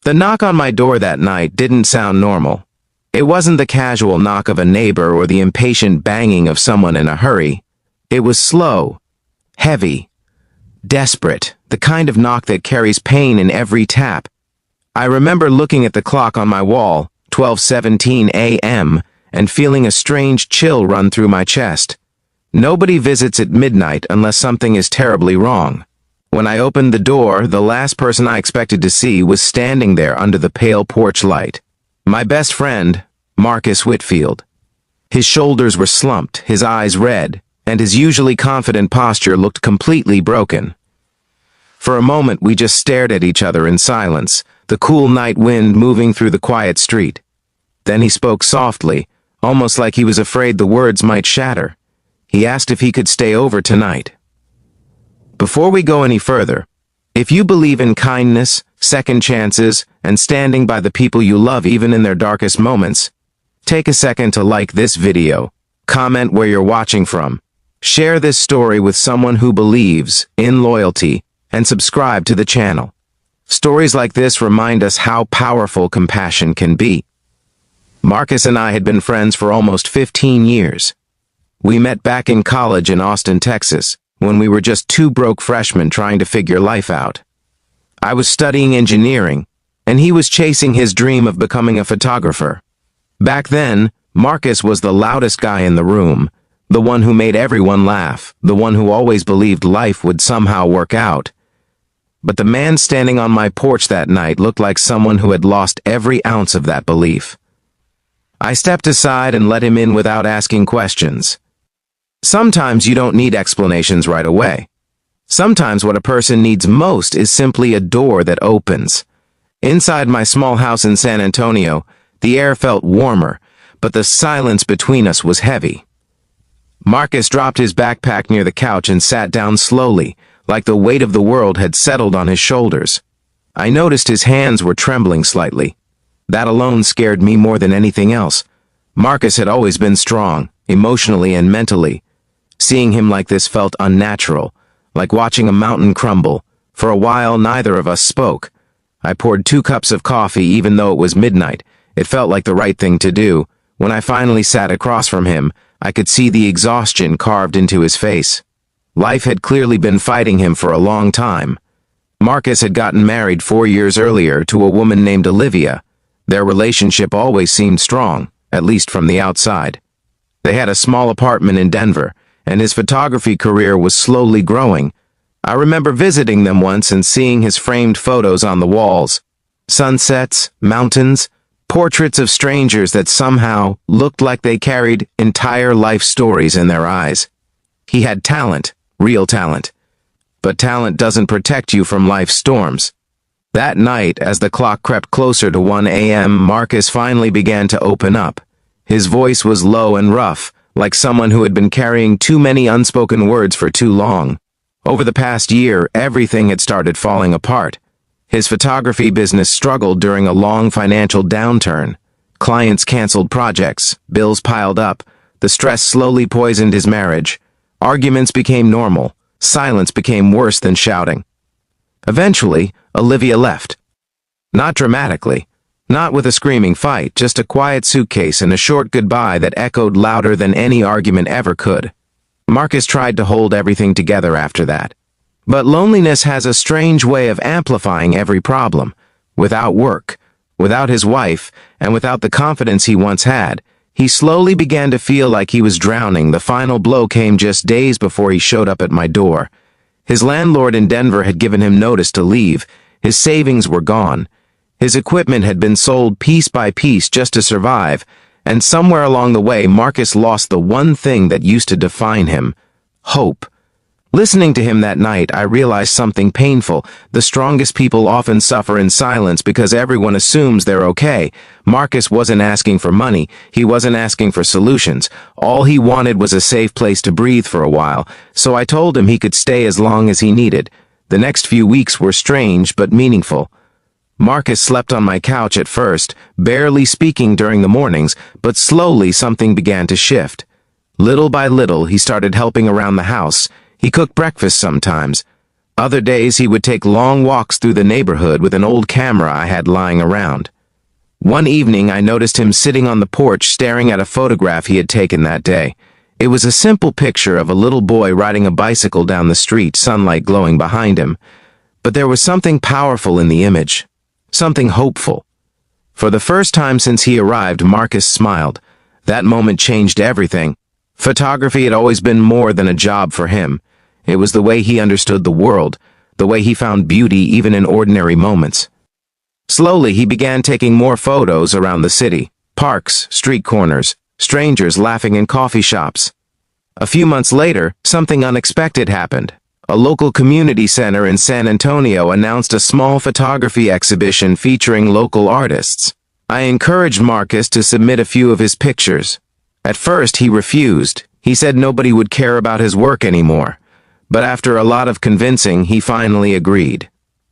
The knock on my door that night didn't sound normal. It wasn't the casual knock of a neighbor or the impatient banging of someone in a hurry. It was slow, heavy, desperate, the kind of knock that carries pain in every tap. I remember looking at the clock on my wall, 12:17 a.m., and feeling a strange chill run through my chest. Nobody visits at midnight unless something is terribly wrong. When I opened the door, the last person I expected to see was standing there under the pale porch light. My best friend, Marcus Whitfield. His shoulders were slumped, his eyes red, and his usually confident posture looked completely broken. For a moment, we just stared at each other in silence, the cool night wind moving through the quiet street. Then he spoke softly, almost like he was afraid the words might shatter. He asked if he could stay over tonight. Before we go any further, if you believe in kindness, second chances, and standing by the people you love even in their darkest moments, take a second to like this video, comment where you're watching from, share this story with someone who believes in loyalty, and subscribe to the channel. Stories like this remind us how powerful compassion can be. Marcus and I had been friends for almost 15 years. We met back in college in Austin, Texas, when we were just two broke freshmen trying to figure life out. I was studying engineering, and he was chasing his dream of becoming a photographer. Back then, Marcus was the loudest guy in the room, the one who made everyone laugh, the one who always believed life would somehow work out. But the man standing on my porch that night looked like someone who had lost every ounce of that belief. I stepped aside and let him in without asking questions. Sometimes you don't need explanations right away. Sometimes what a person needs most is simply a door that opens. Inside my small house in San Antonio, the air felt warmer, but the silence between us was heavy. Marcus dropped his backpack near the couch and sat down slowly, like the weight of the world had settled on his shoulders. I noticed his hands were trembling slightly. That alone scared me more than anything else. Marcus had always been strong, emotionally and mentally. Seeing him like this felt unnatural, like watching a mountain crumble. For a while, neither of us spoke. I poured 2 cups of coffee even though it was midnight. It felt like the right thing to do. When I finally sat across from him, I could see the exhaustion carved into his face. Life had clearly been fighting him for a long time. Marcus had gotten married 4 years earlier to a woman named Olivia. Their relationship always seemed strong, at least from the outside. They had a small apartment in Denver, and his photography career was slowly growing. I remember visiting them once and seeing his framed photos on the walls. Sunsets, mountains, portraits of strangers that somehow looked like they carried entire life stories in their eyes. He had talent, real talent. But talent doesn't protect you from life's storms. That night, as the clock crept closer to 1 a.m., Marcus finally began to open up. His voice was low and rough, like someone who had been carrying too many unspoken words for too long. Over the past year, everything had started falling apart. His photography business struggled during a long financial downturn. Clients canceled projects, bills piled up, the stress slowly poisoned his marriage. Arguments became normal, silence became worse than shouting. Eventually, Olivia left. Not dramatically. Not with a screaming fight, just a quiet suitcase and a short goodbye that echoed louder than any argument ever could. Marcus tried to hold everything together after that. But loneliness has a strange way of amplifying every problem. Without work, without his wife, and without the confidence he once had, he slowly began to feel like he was drowning. The final blow came just days before he showed up at my door. His landlord in Denver had given him notice to leave. His savings were gone. His equipment had been sold piece by piece just to survive, and somewhere along the way, Marcus lost the one thing that used to define him: hope. Listening to him that night, I realized something painful. The strongest people often suffer in silence because everyone assumes they're okay. Marcus wasn't asking for money. He wasn't asking for solutions. All he wanted was a safe place to breathe for a while, so I told him he could stay as long as he needed. The next few weeks were strange but meaningful. Marcus slept on my couch at first, barely speaking during the mornings, but slowly something began to shift. Little by little, he started helping around the house. He cooked breakfast sometimes, Other days he would take long walks through the neighborhood with an old camera I had lying around. One evening I noticed him sitting on the porch staring at a photograph he had taken that day. It was a simple picture of a little boy riding a bicycle down the street, sunlight glowing behind him. But there was something powerful in the image, something hopeful. For the first time since he arrived, Marcus smiled. That moment changed everything. Photography had always been more than a job for him. It was the way he understood the world, the way he found beauty even in ordinary moments. Slowly, he began taking more photos around the city, parks, street corners, strangers laughing in coffee shops. A few months later, something unexpected happened. A local community center in San Antonio announced a small photography exhibition featuring local artists. I encouraged Marcus to submit a few of his pictures. At first, he refused. He said nobody would care about his work anymore. But after a lot of convincing, he finally agreed.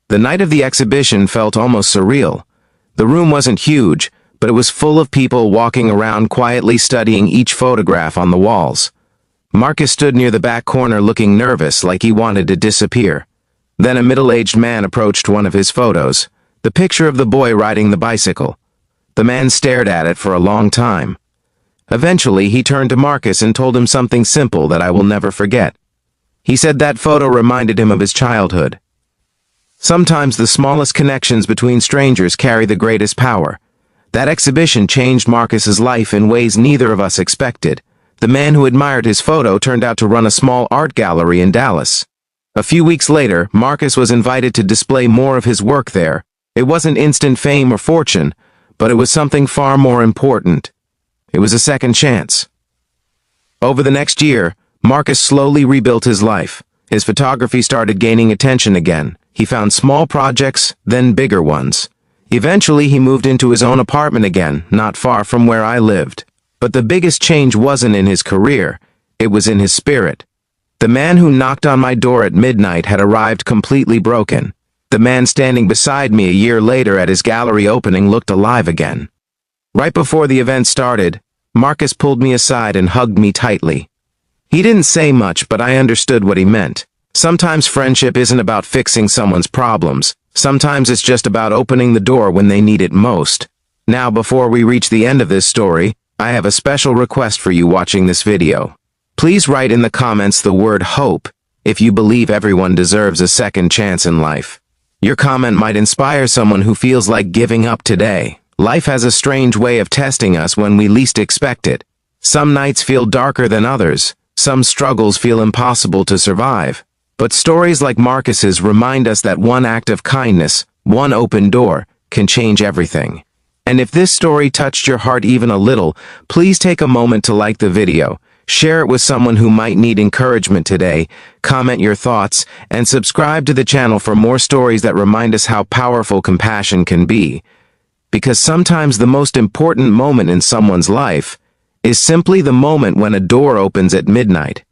The night of the exhibition felt almost surreal. The room wasn't huge, but it was full of people walking around quietly studying each photograph on the walls. Marcus stood near the back corner looking nervous, like he wanted to disappear. Then a middle-aged man approached one of his photos, the picture of the boy riding the bicycle. The man stared at it for a long time. Eventually, he turned to Marcus and told him something simple that I will never forget. He said that photo reminded him of his childhood. Sometimes the smallest connections between strangers carry the greatest power. That exhibition changed Marcus's life in ways neither of us expected. The man who admired his photo turned out to run a small art gallery in Dallas. A few weeks later, Marcus was invited to display more of his work there. It wasn't instant fame or fortune, but it was something far more important. It was a second chance. Over the next year, Marcus slowly rebuilt his life. His photography started gaining attention again. He found small projects, then bigger ones. Eventually, he moved into his own apartment again, not far from where I lived. But the biggest change wasn't in his career, it was in his spirit. The man who knocked on my door at midnight had arrived completely broken. The man standing beside me a year later at his gallery opening looked alive again. Right before the event started, Marcus pulled me aside and hugged me tightly. He didn't say much, but I understood what he meant. Sometimes friendship isn't about fixing someone's problems. Sometimes it's just about opening the door when they need it most. Now, before we reach the end of this story, I have a special request for you watching this video. Please write in the comments the word hope if you believe everyone deserves a second chance in life. Your comment might inspire someone who feels like giving up today. Life has a strange way of testing us when we least expect it. Some nights feel darker than others. Some struggles feel impossible to survive. But stories like Marcus's remind us that one act of kindness, one open door, can change everything. And if this story touched your heart even a little, please take a moment to like the video, share it with someone who might need encouragement today, comment your thoughts, and subscribe to the channel for more stories that remind us how powerful compassion can be. Because sometimes the most important moment in someone's life is simply the moment when a door opens at midnight.